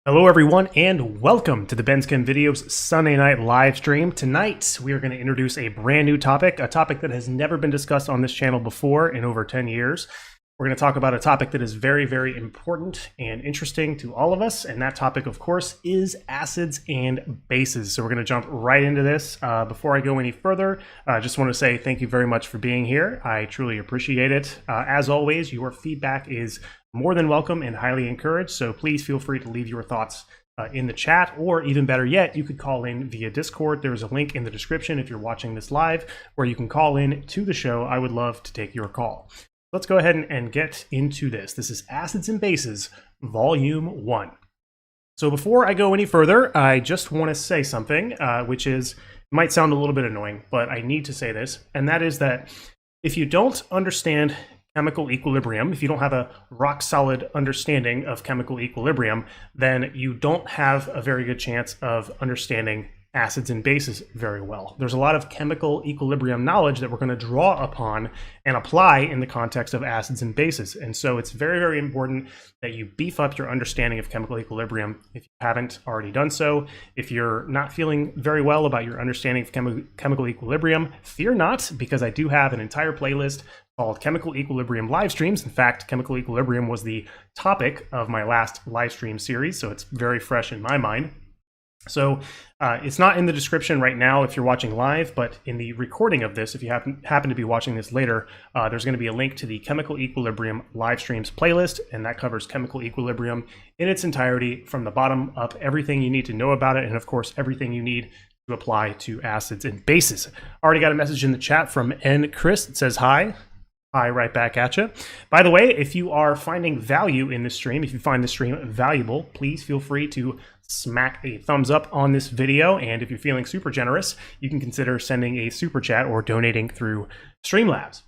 Hello everyone and welcome to the Chem Videos Sunday night live stream. Tonight we are going to introduce a brand new topic, a topic that has never been discussed on this channel before in over 10 years. We're going to talk about a topic that is very, very important and interesting to all of us, and that topic, of course, is acids and bases. So we're going to jump right into this. Before I go any further, I just want to say thank you very much for being here. I truly appreciate it. As always, your feedback is more than welcome and highly encouraged, so please feel free to leave your thoughts in the chat, or even better yet, you could call in via Discord. There's a link in the description if you're watching this live where you can call in to the show. I would love to take your call. Let's go ahead and get into this. This is Acids and Bases, Volume 1. So before I go any further, I just want to say something, which is, might sound a little bit annoying, but I need to say this, and that is that if you don't understand chemical equilibrium, if you don't have a rock-solid understanding of chemical equilibrium, then you don't have a very good chance of understanding acids and bases very well. There's a lot of chemical equilibrium knowledge that we're going to draw upon and apply in the context of acids and bases. And so it's very, very important that you beef up your understanding of chemical equilibrium if you haven't already done so. If you're not feeling very well about your understanding of chemical equilibrium, fear not, because I do have an entire playlist called Chemical Equilibrium Live Streams. In fact, chemical equilibrium was the topic of my last live stream series, so it's very fresh in my mind. So it's not in the description right now if you're watching live, but in the recording of this, if you happen to be watching this later, there's going to be a link to the Chemical Equilibrium Live Streams playlist, and that covers chemical equilibrium in its entirety from the bottom up, everything you need to know about it, and of course, everything you need to apply to acids and bases. Already got a message in the chat from N. Chris. It says hi. Hi, right back at you. By the way, if you are finding value in this stream, if you find the stream valuable, please feel free to smack a thumbs up on this video. And if you're feeling super generous, you can consider sending a super chat or donating through Streamlabs.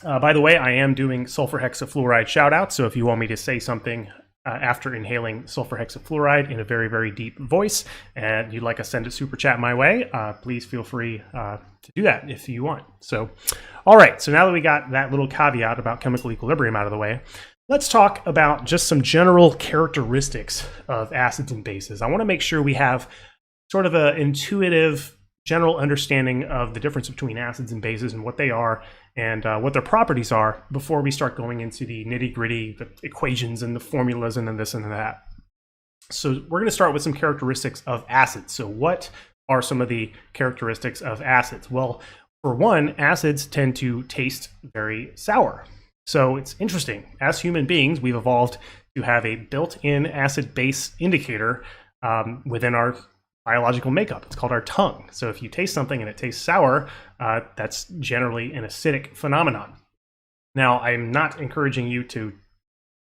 By the way, I am doing sulfur hexafluoride shout out. So if you want me to say something after inhaling sulfur hexafluoride in a very, very deep voice, and you'd like to send a super chat my way, please feel free to do that if you want. So, all right, so now that we got that little caveat about chemical equilibrium out of the way, let's talk about just some general characteristics of acids and bases. I want to make sure we have sort of an intuitive general understanding of the difference between acids and bases and what they are and what their properties are before we start going into the nitty-gritty, the equations and the formulas and then this and that. So we're going to start with some characteristics of acids. So what are some of the characteristics of acids? Well, for one, acids tend to taste very sour. So it's interesting. As human beings, we've evolved to have a built-in acid-base indicator within our biological makeup. It's called our tongue. So if you taste something and it tastes sour, that's generally an acidic phenomenon. Now, I'm not encouraging you to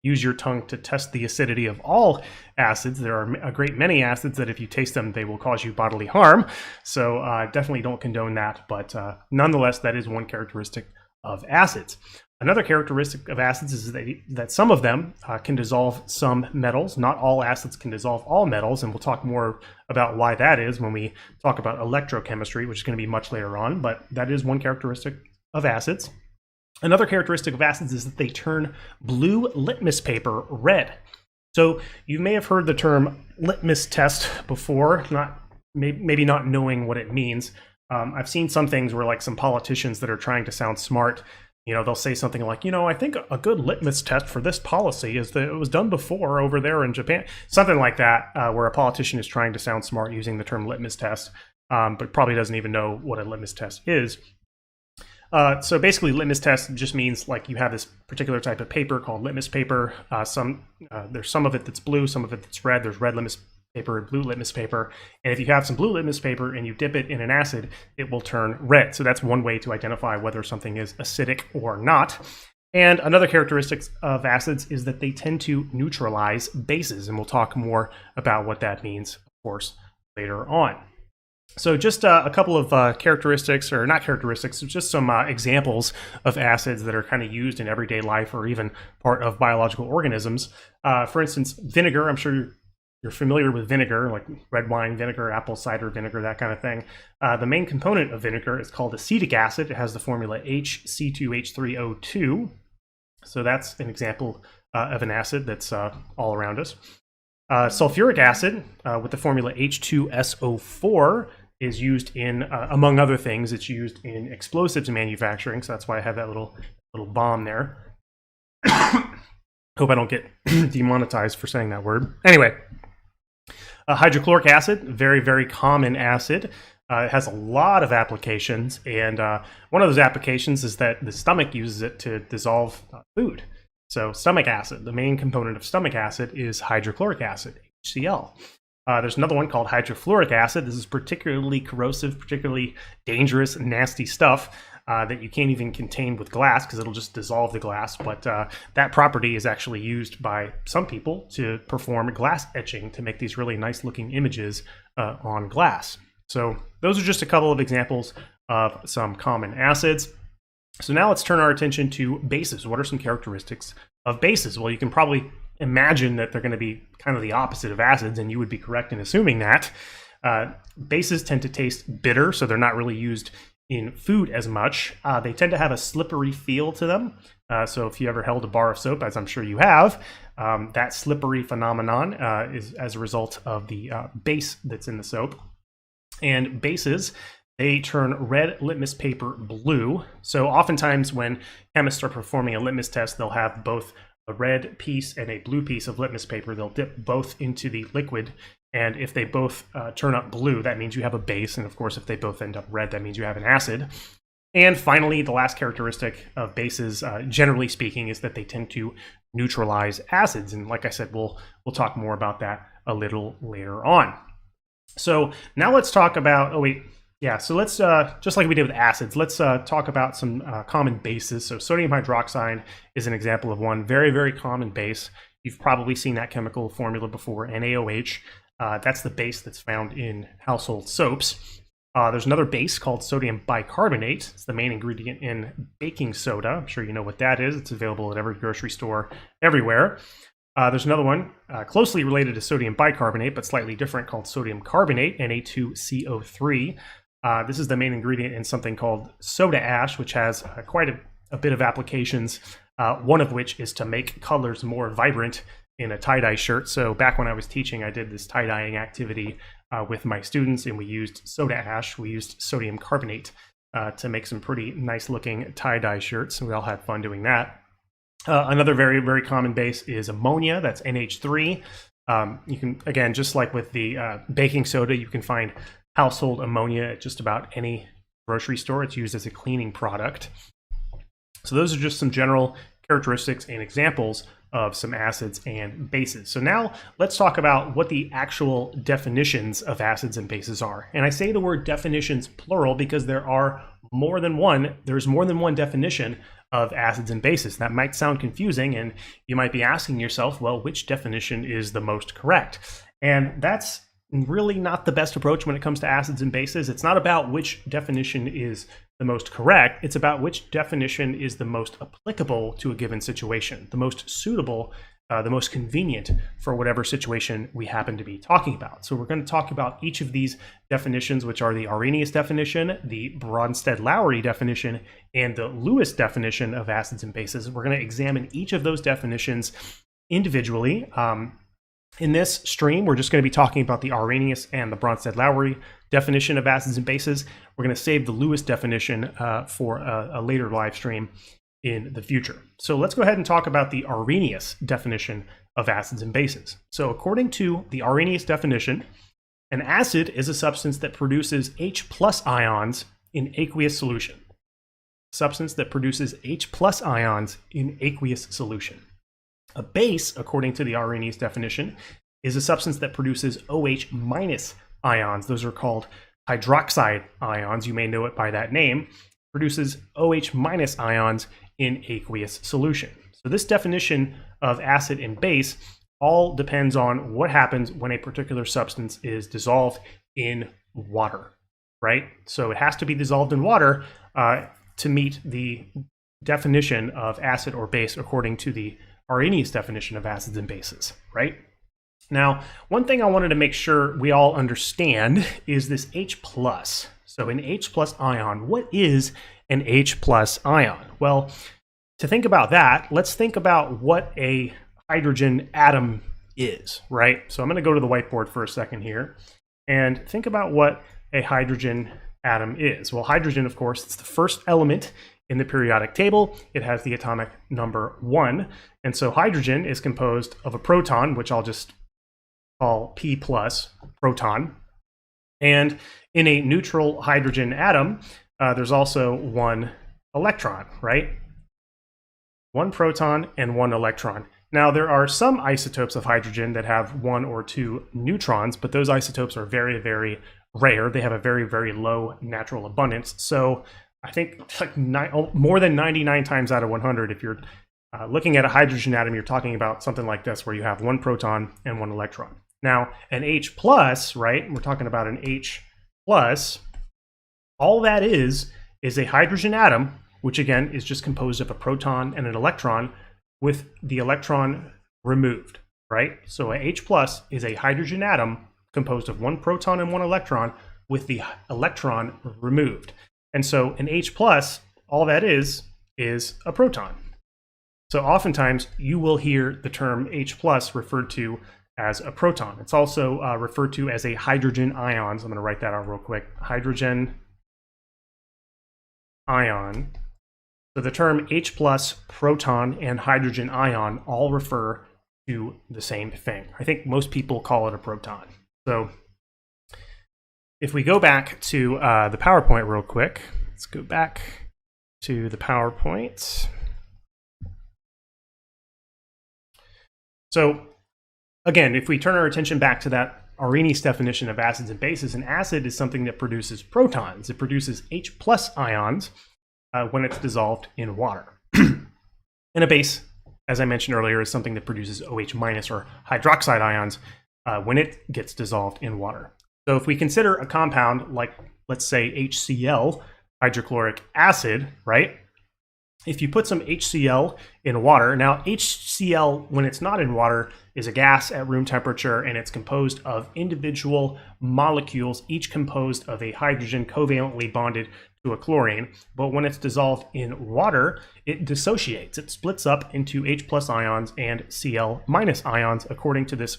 use your tongue to test the acidity of all acids. There are a great many acids that if you taste them, they will cause you bodily harm. So definitely don't condone that. But nonetheless, that is one characteristic of acids. Another characteristic of acids is that some of them can dissolve some metals. Not all acids can dissolve all metals, and we'll talk more about why that is when we talk about electrochemistry, which is going to be much later on, but that is one characteristic of acids. Another characteristic of acids is that they turn blue litmus paper red. So you may have heard the term litmus test before, maybe not knowing what it means. I've seen some things where like some politicians that are trying to sound smart, you know, they'll say something like, you know, I think a good litmus test for this policy is that it was done before over there in Japan. Something like that, where a politician is trying to sound smart using the term litmus test, but probably doesn't even know what a litmus test is. So basically, litmus test just means like you have this particular type of paper called litmus paper. There's some of it that's blue, some of it that's red. There's red litmus paper and blue litmus paper. And if you have some blue litmus paper and you dip it in an acid, it will turn red. So that's one way to identify whether something is acidic or not. And another characteristic of acids is that they tend to neutralize bases. And we'll talk more about what that means, of course, later on. So just a couple of characteristics, or not characteristics, just some examples of acids that are kind of used in everyday life or even part of biological organisms. For instance, vinegar. I'm sure you're familiar with vinegar, like red wine vinegar, apple cider vinegar, that kind of thing. The main component of vinegar is called acetic acid. It has the formula HC2H3O2. So that's an example of an acid that's all around us. Sulfuric acid with the formula H2SO4 is used in, among other things, it's used in explosives manufacturing. So that's why I have that little bomb there. Hope I don't get demonetized for saying that word. Anyway, hydrochloric acid, very, very common acid. It has a lot of applications, and one of those applications is that the stomach uses it to dissolve food. So stomach acid, the main component of stomach acid is hydrochloric acid, HCl. There's another one called hydrofluoric acid. This is particularly corrosive, particularly dangerous, nasty stuff that you can't even contain with glass because it'll just dissolve the glass. But that property is actually used by some people to perform glass etching to make these really nice looking images on glass. So those are just a couple of examples of some common acids. So now let's turn our attention to bases. What are some characteristics of bases? Well, you can probably imagine that they're going to be kind of the opposite of acids, and you would be correct in assuming that. Bases tend to taste bitter, so they're not really used in food as much. They tend to have a slippery feel to them. So if you ever held a bar of soap, as I'm sure you have, that slippery phenomenon is as a result of the base that's in the soap. And bases, they turn red litmus paper blue. So oftentimes when chemists are performing a litmus test, they'll have both a red piece and a blue piece of litmus paper. They'll dip both into the liquid. And if they both turn up blue, that means you have a base. And of course, if they both end up red, that means you have an acid. And finally, the last characteristic of bases, generally speaking, is that they tend to neutralize acids. And like I said, we'll talk more about that a little later on. So now let's talk about, so let's, just like we did with acids, let's talk about some common bases. So sodium hydroxide is an example of one very, very common base. You've probably seen that chemical formula before, NaOH. That's the base that's found in household soaps. There's another base called sodium bicarbonate. It's the main ingredient in baking soda. I'm sure you know what that is. It's available at every grocery store everywhere. There's another one closely related to sodium bicarbonate, but slightly different, called sodium carbonate, Na2CO3. This is the main ingredient in something called soda ash, which has quite a bit of applications, one of which is to make colors more vibrant in a tie-dye shirt. So back when I was teaching, I did this tie-dyeing activity with my students, and we used soda ash. We used sodium carbonate to make some pretty nice-looking tie-dye shirts, and we all had fun doing that. Another very, very common base is ammonia. That's NH3. You can, again, just like with the baking soda, you can find household ammonia at just about any grocery store. It's used as a cleaning product. So those are just some general characteristics and examples of some acids and bases. So now let's talk about what the actual definitions of acids and bases are. And I say the word definitions plural because there's more than one definition of acids and bases. That might sound confusing, and you might be asking yourself, well, which definition is the most correct? And that's really not the best approach when it comes to acids and bases. It's not about which definition is the most correct. It's about which definition is the most applicable to a given situation, the most suitable, the most convenient for whatever situation we happen to be talking about. So we're going to talk about each of these definitions, which are the Arrhenius definition, the Bronsted-Lowry definition, and the Lewis definition of acids and bases. We're going to examine each of those definitions individually. In this stream, we're just going to be talking about the Arrhenius and the Bronsted-Lowry definition of acids and bases. We're going to save the Lewis definition for a later live stream in the future. So let's go ahead and talk about the Arrhenius definition of acids and bases. So according to the Arrhenius definition, an acid is a substance that produces H+ ions in aqueous solution. Substance that produces H+ ions in aqueous solution. A base, according to the Arrhenius definition, is a substance that produces OH- ions. Those are called hydroxide ions. You may know it by that name. Produces OH- ions in aqueous solution. So this definition of acid and base all depends on what happens when a particular substance is dissolved in water, right? So it has to be dissolved in water to meet the definition of acid or base according to the Arrhenius definition of acids and bases, right? Now, one thing I wanted to make sure we all understand is this H+. So an H+ ion, what is an H+ ion? Well, to think about that, let's think about what a hydrogen atom is, right? So I'm going to go to the whiteboard for a second here and think about what a hydrogen atom is. Well, hydrogen, of course, it's the first element in the periodic table. It has the atomic number 1. And so hydrogen is composed of a proton, which I'll just call P plus, proton. And in a neutral hydrogen atom, there's also 1 electron, right? 1 proton and 1 electron. Now, there are some isotopes of hydrogen that have 1 or 2 neutrons, but those isotopes are very, very rare. They have a very, very low natural abundance. So I think like more than 99 times out of 100, if you're looking at a hydrogen atom, you're talking about something like this, where you have 1 proton and 1 electron. Now, an H plus, right? We're talking about an H plus. All that is a hydrogen atom, which again is just composed of a proton and an electron with the electron removed, right? So a H plus is a hydrogen atom composed of 1 proton and 1 electron with the electron removed. And so an H plus, all that is a proton. So oftentimes you will hear the term H plus referred to as a proton. It's also referred to as a hydrogen ion. So I'm going to write that out real quick. Hydrogen ion. So the term H plus, proton, and hydrogen ion all refer to the same thing. I think most people call it a proton. So if we go back to the PowerPoint real quick, let's go back to the PowerPoint. So again, if we turn our attention back to that Arrhenius definition of acids and bases, an acid is something that produces protons. It produces H plus ions when it's dissolved in water. And a base, as I mentioned earlier, is something that produces OH minus or hydroxide ions when it gets dissolved in water. So if we consider a compound like, let's say, HCl, hydrochloric acid, right? If you put some HCl in water, now HCl, when it's not in water, is a gas at room temperature, and it's composed of individual molecules, each composed of a hydrogen covalently bonded to a chlorine. But when it's dissolved in water, it dissociates. It splits up into H plus ions and Cl minus ions according to this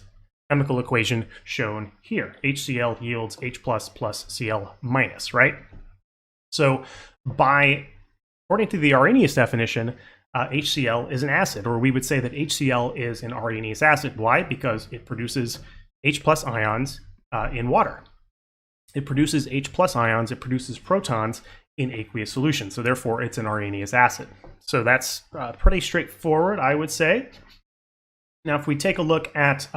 chemical equation shown here. HCl yields H plus plus Cl minus, right? So according to the Arrhenius definition, HCl is an acid, or we would say that HCl is an Arrhenius acid. Why? Because it produces H plus ions in water. It produces H plus ions, it produces protons in aqueous solution. So therefore, it's an Arrhenius acid. So that's pretty straightforward, I would say. Now, if we take a look at,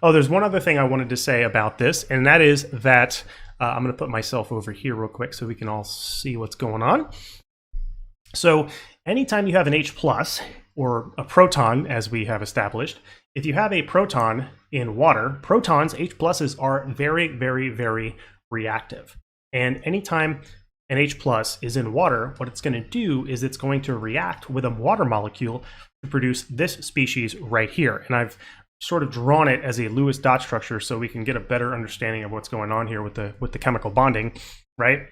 there's one other thing I wanted to say about this, and that is that I'm going to put myself over here real quick so we can all see what's going on. So anytime you have an H plus, or a proton, as we have established, if you have a proton in water, protons, H pluses, are very, very, very reactive. And anytime an H plus is in water, what it's going to do is it's going to react with a water molecule to produce this species right here. And I've sort of drawn it as a Lewis dot structure so we can get a better understanding of what's going on here with the chemical bonding, right?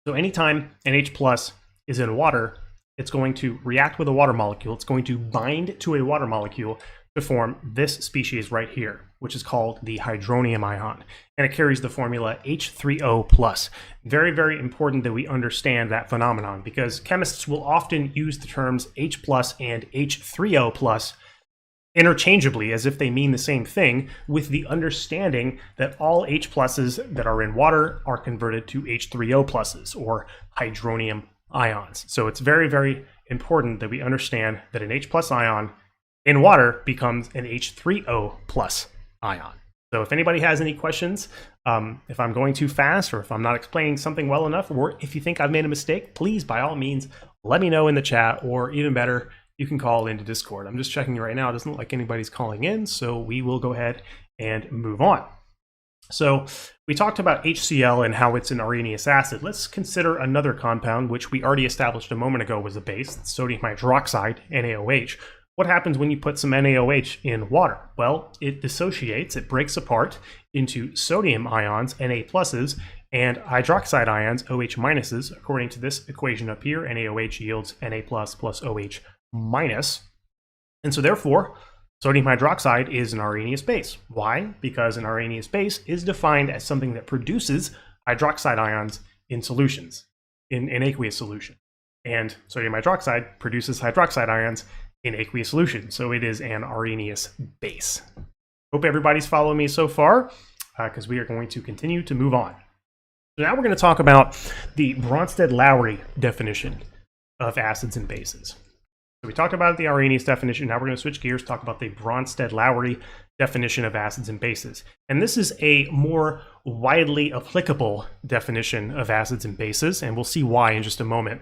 So anytime an H plus is in water, it's going to react with a water molecule. It's going to bind to a water molecule to form this species right here, which is called the hydronium ion. And it carries the formula H3O+. Very, very important that we understand that phenomenon, because chemists will often use the terms H plus and H3O+ interchangeably as if they mean the same thing, with the understanding that all H pluses that are in water are converted to H3O+, or hydronium ions. So it's very, very important that we understand that an H plus ion in water becomes an H3O+ ion. So if anybody has any questions, if I'm going too fast, or if I'm not explaining something well enough, or if you think I've made a mistake, please, by all means, let me know in the chat, or even better, you can call into Discord. I'm just checking right now. It doesn't look like anybody's calling in, so we will go ahead and move on. So we talked about HCl and how it's an Arrhenius acid. Let's consider another compound, which we already established a moment ago was a base, sodium hydroxide, NaOH. What happens when you put some NaOH in water? Well, it dissociates, it breaks apart into sodium ions, Na pluses, and hydroxide ions, OH minuses. According to this equation up here, NaOH yields Na plus plus OH minus. And so therefore, Sodium hydroxide is an Arrhenius base. Why? Because an Arrhenius base is defined as something that produces hydroxide ions in solutions, in aqueous solution. And sodium hydroxide produces hydroxide ions in aqueous solution. So it is an Arrhenius base. Hope everybody's following me so far, because we are going to continue to move on. So now we're going to talk about the Bronsted-Lowry definition of acids and bases. So we talked about the Arrhenius definition. Now we're going to switch gears, talk about the Bronsted-Lowry definition of acids and bases. And this is a more widely applicable definition of acids and bases, and we'll see why in just a moment.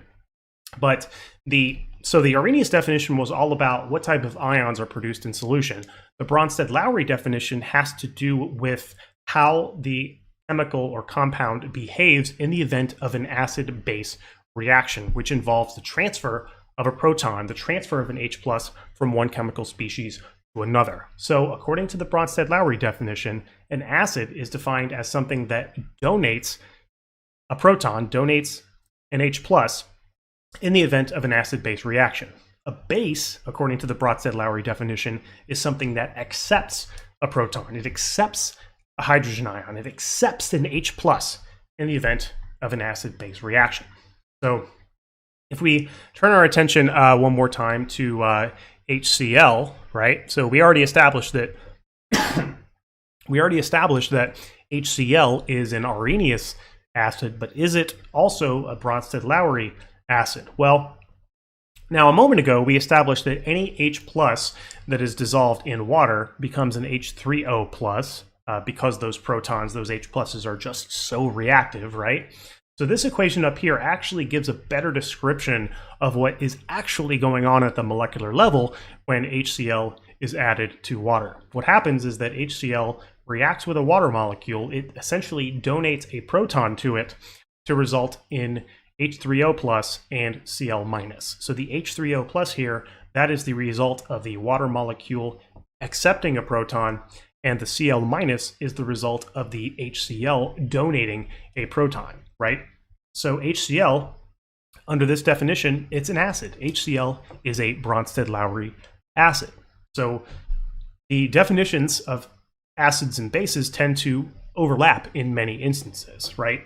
But the Arrhenius definition was all about what type of ions are produced in solution. The Bronsted-Lowry definition has to do with how the chemical or compound behaves in the event of an acid-base reaction, which involves the transfer of a proton, the transfer of an H+ from one chemical species to another. So according to the Bronsted-Lowry definition, an acid is defined as something that donates a proton, donates an H+ in the event of an acid-base reaction. A base, according to the Bronsted-Lowry definition, is something that accepts a proton. It accepts a hydrogen ion. It accepts an H+ in the event of an acid-base reaction. So if we turn our attention one more time to HCl, right? So we already established that HCl is an Arrhenius acid, but is it also a Bronsted-Lowry acid? Well, now a moment ago we established that any H+ that is dissolved in water becomes an H3O+, because those protons, those H+'s are just so reactive, right? So this equation up here actually gives a better description of what is actually going on at the molecular level when HCl is added to water. What happens is that HCl reacts with a water molecule. It essentially donates a proton to it to result in H3O+ and Cl-. So the H3O+ here, that is the result of the water molecule accepting a proton, and the Cl- is the result of the HCl donating a proton, right? So HCl, under this definition, it's an acid. HCl is a Bronsted-Lowry acid. So the definitions of acids and bases tend to overlap in many instances, right?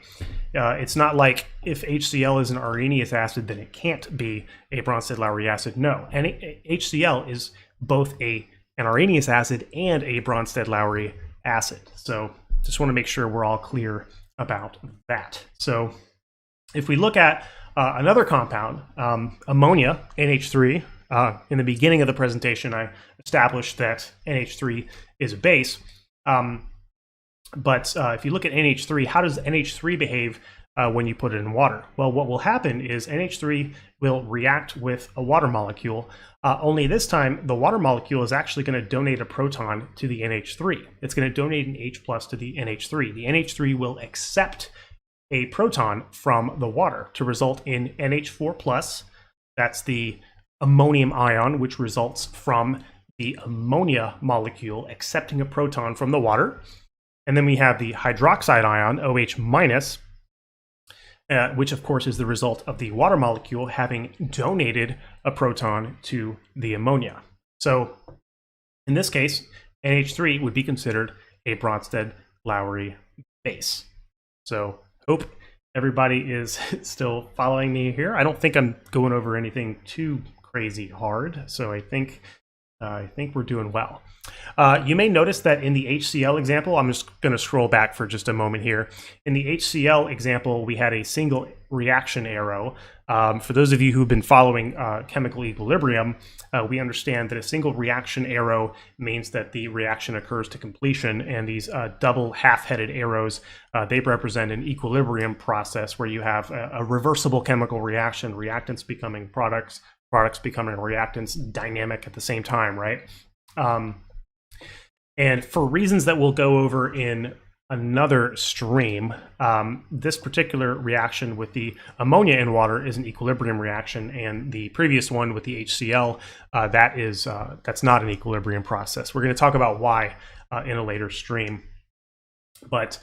It's not like if HCl is an Arrhenius acid, then it can't be a Bronsted-Lowry acid. No, and HCl is both an Arrhenius acid and a Bronsted-Lowry acid. So just want to make sure we're all clear about that. So if we look at another compound, ammonia, NH3, in the beginning of the presentation, I established that NH3 is a base. But if you look at NH3, how does NH3 behave when you put it in water? Well, what will happen is NH3 will react with a water molecule, only this time the water molecule is actually going to donate a proton to the NH3. It's going to donate an H+ to the NH3. The NH3 will accept a proton from the water to result in NH4+. That's the ammonium ion, which results from the ammonia molecule accepting a proton from the water. And then we have the hydroxide ion, OH-, which of course is the result of the water molecule having donated a proton to the ammonia. So in this case, NH3 would be considered a Bronsted-Lowry base. So hope everybody is still following me here. I don't think I'm going over anything too crazy hard, so I think we're doing well. You may notice that in the HCl example, I'm just going to scroll back for just a moment here. In the HCl example, we had a single reaction arrow. For those of you who've been following chemical equilibrium, we understand that a single reaction arrow means that the reaction occurs to completion, and these double half-headed arrows, they represent an equilibrium process where you have a reversible chemical reaction, reactants becoming products, products becoming reactants, dynamic at the same time, right? And for reasons that we'll go over in another stream, this particular reaction with the ammonia in water is an equilibrium reaction, and the previous one with the HCl, that's not an equilibrium process. We're going to talk about why in a later stream. But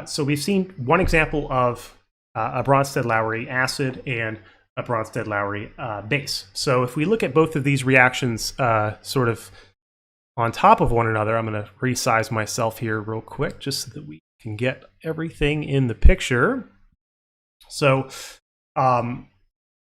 so we've seen one example of a Bronsted-Lowry acid and a Bronsted-Lowry base. So if we look at both of these reactions sort of on top of one another. I'm going to resize myself here real quick just so that we can get everything in the picture. So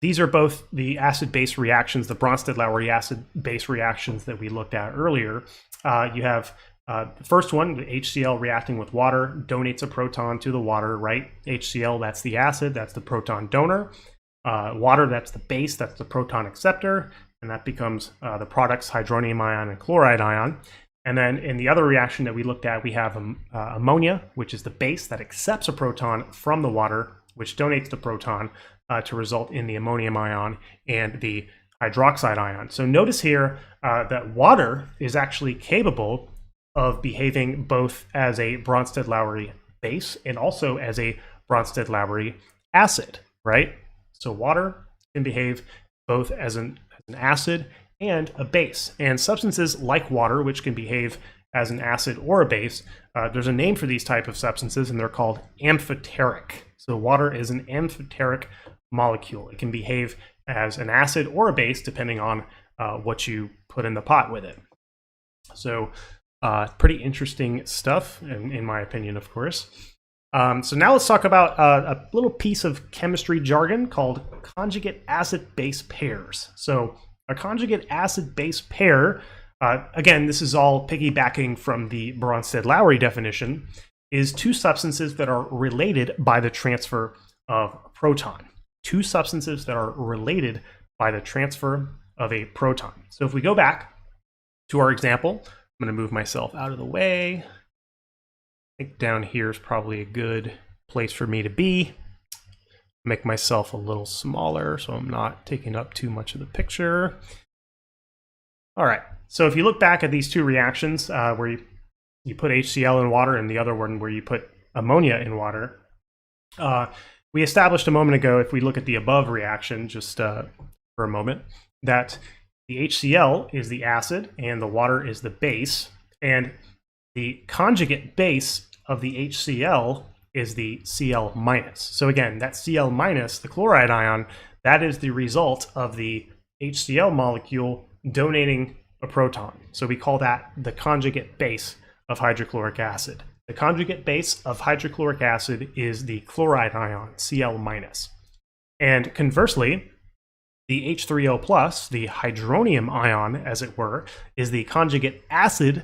these are both the acid-base reactions, the Bronsted-Lowry acid-base reactions that we looked at earlier. You have the first one, the HCl reacting with water, donates a proton to the water, right? HCl, that's the acid, that's the proton donor. Water, that's the base, that's the proton acceptor, and that becomes the products, hydronium ion and chloride ion. And then in the other reaction that we looked at, we have ammonia, which is the base that accepts a proton from the water, which donates the proton to result in the ammonium ion and the hydroxide ion. So notice here that water is actually capable of behaving both as a Bronsted-Lowry base and also as a Bronsted-Lowry acid, right? So water can behave both as an acid and a base. And substances like water, which can behave as an acid or a base, there's a name for these type of substances, and they're called amphoteric. So water is an amphoteric molecule. It can behave as an acid or a base depending on what you put in the pot with it. So pretty interesting stuff, in my opinion, of course. So now let's talk about a little piece of chemistry jargon called conjugate acid-base pairs. So a conjugate acid-base pair, again, this is all piggybacking from the Bronsted-Lowry definition, is two substances that are related by the transfer of a proton. Two substances that are related by the transfer of a proton. So if we go back to our example, I'm going to move myself out of the way. I think down here is probably a good place for me to be. Make myself a little smaller so I'm not taking up too much of the picture. All right, so if you look back at these two reactions where you put HCl in water and the other one where you put ammonia in water, we established a moment ago, if we look at the above reaction just for a moment, that the HCl is the acid and the water is the base, and the conjugate base of the HCl is the Cl minus. So again, that Cl minus, the chloride ion, that is the result of the HCl molecule donating a proton. So we call that the conjugate base of hydrochloric acid. The conjugate base of hydrochloric acid is the chloride ion, Cl minus. And conversely, the H3O plus, the hydronium ion, as it were, is the conjugate acid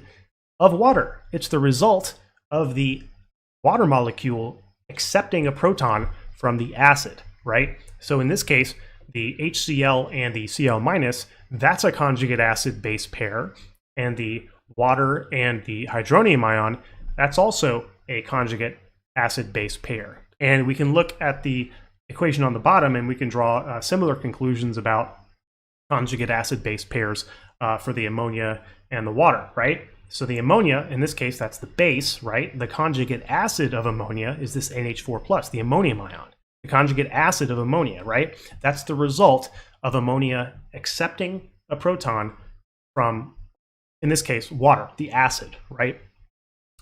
of water. It's the result of the water molecule accepting a proton from the acid, right? So in this case, the HCl and the Cl minus, that's a conjugate acid-base pair, and the water and the hydronium ion, that's also a conjugate acid-base pair. And we can look at the equation on the bottom and we can draw similar conclusions about conjugate acid-base pairs for the ammonia and the water, right? So the ammonia, in this case, that's the base, right? The conjugate acid of ammonia is this NH4+, the ammonium ion. The conjugate acid of ammonia, right? That's the result of ammonia accepting a proton from, in this case, water, the acid, right?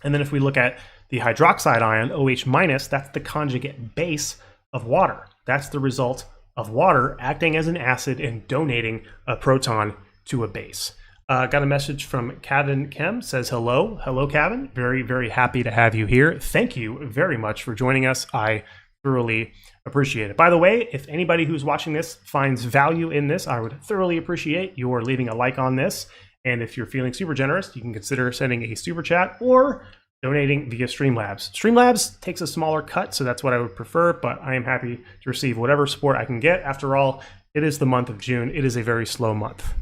And then if we look at the hydroxide ion, OH-, that's the conjugate base of water. That's the result of water acting as an acid and donating a proton to a base. Got a message from Kevin Chem, says hello. Hello, Kevin. Very, very happy to have you here. Thank you very much for joining us. I thoroughly appreciate it. By the way, if anybody who's watching this finds value in this, I would thoroughly appreciate your leaving a like on this. And if you're feeling super generous, you can consider sending a super chat or donating via Streamlabs. Streamlabs takes a smaller cut, so that's what I would prefer, but I am happy to receive whatever support I can get. After all, it is the month of June. It is a very slow month.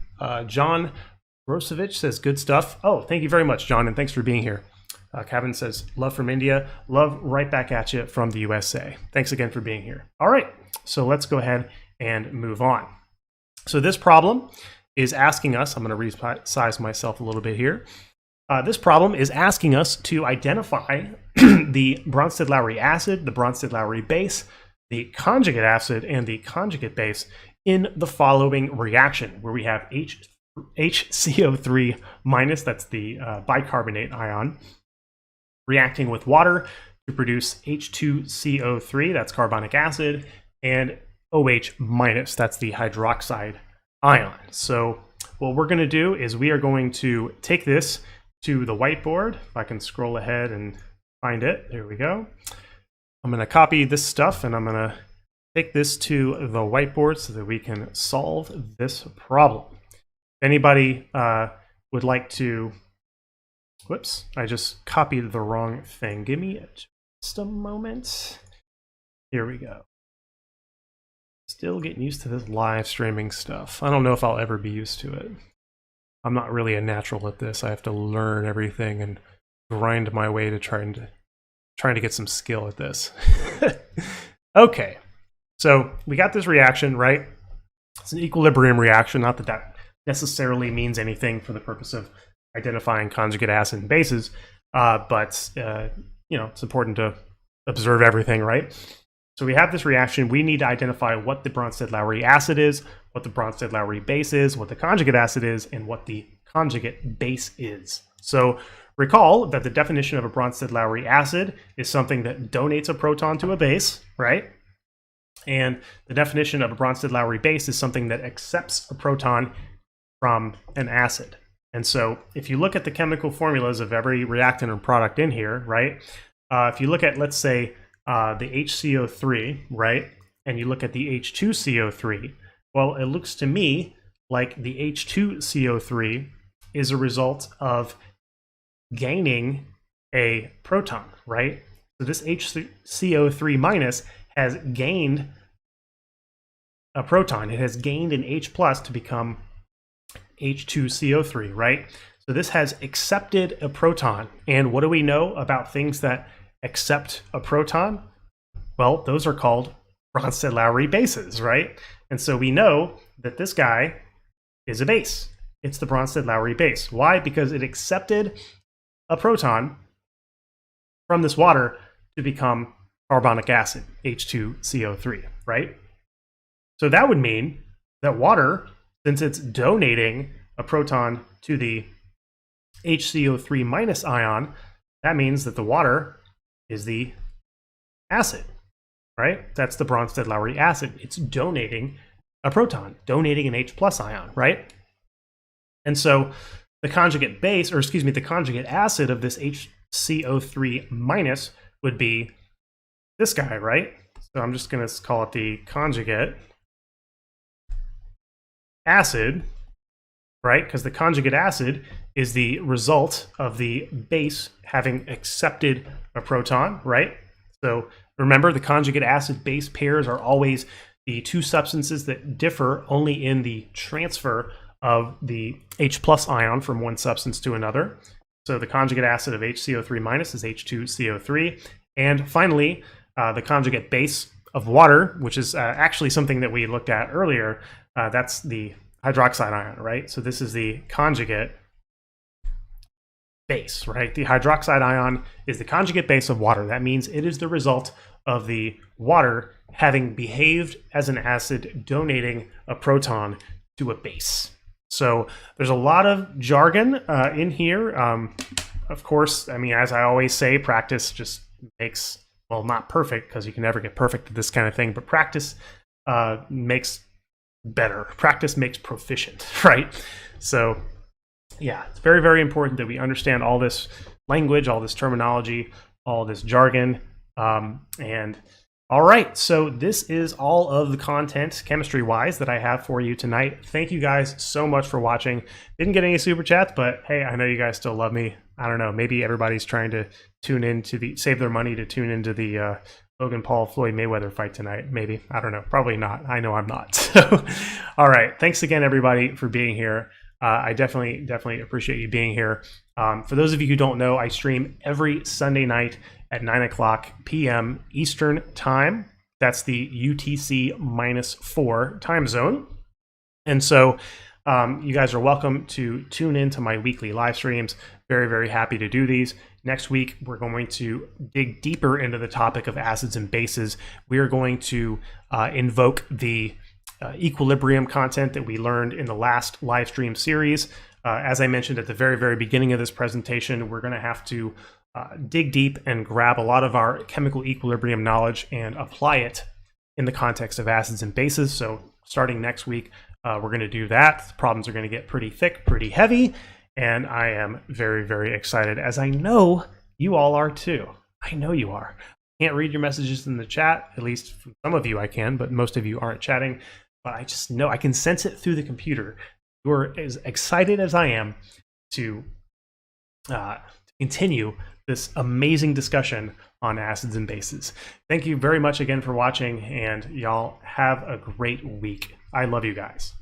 John Rosevich says, good stuff. Oh, thank you very much, John, and thanks for being here. Kevin says, love from India. Love right back at you from the USA. Thanks again for being here. All right, so let's go ahead and move on. So this problem is asking us, I'm going to resize myself a little bit here. This problem is asking us to identify the Bronsted-Lowry acid, the Bronsted-Lowry base, the conjugate acid, and the conjugate base in the following reaction, where we have HCO3 minus, that's the bicarbonate ion, reacting with water to produce H2CO3, that's carbonic acid, and OH minus, that's the hydroxide ion. So what we're going to do is we are going to take this to the whiteboard. If I can scroll ahead and find it, there we go. I'm going to copy this stuff and I'm going to take this to the whiteboard so that we can solve this problem. If anybody would like to, whoops, I just copied the wrong thing. Give me just a moment. Here we go. Still getting used to this live streaming stuff. I don't know if I'll ever be used to it. I'm not really a natural at this. I have to learn everything and grind my way to trying to get some skill at this. Okay, so we got this reaction, right? It's an equilibrium reaction. Not that that necessarily means anything for the purpose of identifying conjugate acid and bases, but you know, it's important to observe everything, right? So we have this reaction. We need to identify what the Bronsted-Lowry acid is, what the Bronsted-Lowry base is, what the conjugate acid is, and what the conjugate base is. So recall that the definition of a Bronsted-Lowry acid is something that donates a proton to a base, right? And the definition of a Bronsted-Lowry base is something that accepts a proton from an acid. And so if you look at the chemical formulas of every reactant or product in here, right? If you look at, let's say, the HCO3, right? And you look at the H2CO3, well, it looks to me like the H2CO3 is a result of gaining a proton, right? So this HCO3 minus has gained a proton. It has gained an H plus to become H2CO3, right? So this has accepted a proton. And what do we know about things that accept a proton? Well, those are called Bronsted-Lowry bases, right? And so we know that this guy is a base. It's the Bronsted-Lowry base. Why? Because it accepted a proton from this water to become carbonic acid, H2CO3, right? So that would mean that water, since it's donating a proton to the HCO3 minus ion, that means that the water is the acid, right? That's the Bronsted-Lowry acid. It's donating a proton, donating an H plus ion, right? And so the conjugate base, or excuse me, the conjugate acid of this HCO3 minus would be this guy, right? So I'm just going to call it the conjugate acid, right? Because the conjugate acid is the result of the base having accepted a proton, right? So remember, the conjugate acid base pairs are always the two substances that differ only in the transfer of the H plus ion from one substance to another. So the conjugate acid of HCO3 minus is H2CO3. And finally, the conjugate base of water, which is actually something that we looked at earlier, that's the hydroxide ion, right? So this is the conjugate base, right? The hydroxide ion is the conjugate base of water. That means it is the result of the water having behaved as an acid, donating a proton to a base. So there's a lot of jargon in here. Of course, I mean, as I always say, practice just makes, well, not perfect, because you can never get perfect at this kind of thing, but practice makes better. Practice makes proficient, right? So yeah, it's very, very important that we understand all this language, all this terminology, all this jargon. And all right, so this is all of the content chemistry-wise that I have for you tonight. Thank you guys so much for watching. Didn't get any super chats, but hey, I know you guys still love me. I don't know, maybe everybody's trying to tune into save their money to tune into the Logan Paul Floyd Mayweather fight tonight. Maybe, I don't know, probably not. I know I'm not. So, all right, thanks again, everybody, for being here. I definitely appreciate you being here. For those of you who don't know, I stream every Sunday night at 9:00 p.m. Eastern Time. That's the UTC -4 time zone. And so you guys are welcome to tune into my weekly live streams. Very, very happy to do these. Next week, we're going to dig deeper into the topic of acids and bases. We are going to invoke the equilibrium content that we learned in the last live stream series. As I mentioned at the very, very beginning of this presentation, we're going to have to dig deep and grab a lot of our chemical equilibrium knowledge and apply it in the context of acids and bases. So starting next week, We're going to do that. The problems are going to get pretty thick, pretty heavy, and I am very, very excited, as I know you all are too. I know you are. Can't read your messages in the chat, at least from some of you I can, but most of you aren't chatting. But I just know, I can sense it through the computer. You're as excited as I am to continue this amazing discussion on acids and bases. Thank you very much again for watching, and y'all have a great week. I love you guys.